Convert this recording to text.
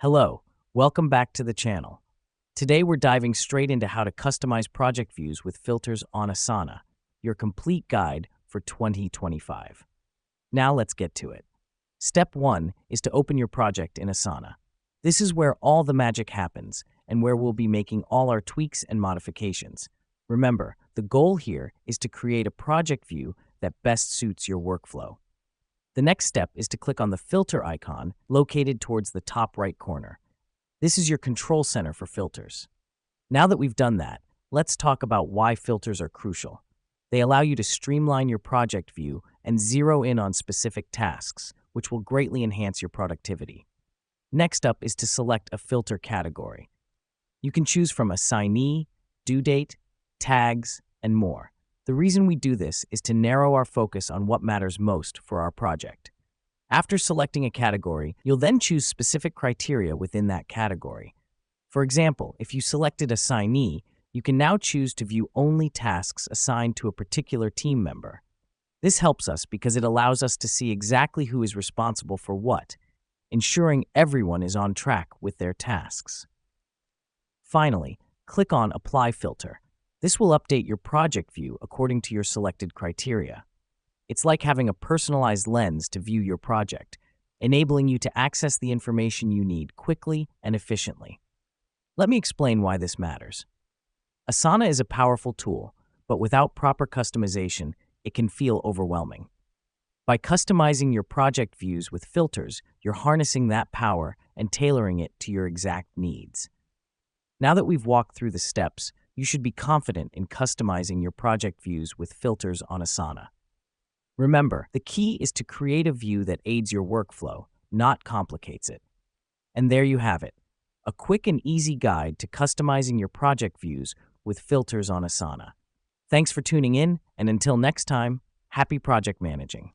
Hello, welcome back to the channel. Today we're diving straight into how to customize project views with filters on Asana, your complete guide for 2025. Now let's get to it. Step 1 is to open your project in Asana. This is where all the magic happens and where we'll be making all our tweaks and modifications. Remember, the goal here is to create a project view that best suits your workflow. The next step is to click on the filter icon located towards the top right corner. This is your control center for filters. Now that we've done that, let's talk about why filters are crucial. They allow you to streamline your project view and zero in on specific tasks, which will greatly enhance your productivity. Next up is to select a filter category. You can choose from assignee, due date, tags, and more. The reason we do this is to narrow our focus on what matters most for our project. After selecting a category, you'll then choose specific criteria within that category. For example, if you selected assignee, you can now choose to view only tasks assigned to a particular team member. This helps us because it allows us to see exactly who is responsible for what, ensuring everyone is on track with their tasks. Finally, click on Apply Filter. This will update your project view according to your selected criteria. It's like having a personalized lens to view your project, enabling you to access the information you need quickly and efficiently. Let me explain why this matters. Asana is a powerful tool, but without proper customization, it can feel overwhelming. By customizing your project views with filters, you're harnessing that power and tailoring it to your exact needs. Now that we've walked through the steps, you should be confident in customizing your project views with filters on Asana. Remember, the key is to create a view that aids your workflow, not complicates it. And there you have it, a quick and easy guide to customizing your project views with filters on Asana. Thanks for tuning in, and until next time, happy project managing.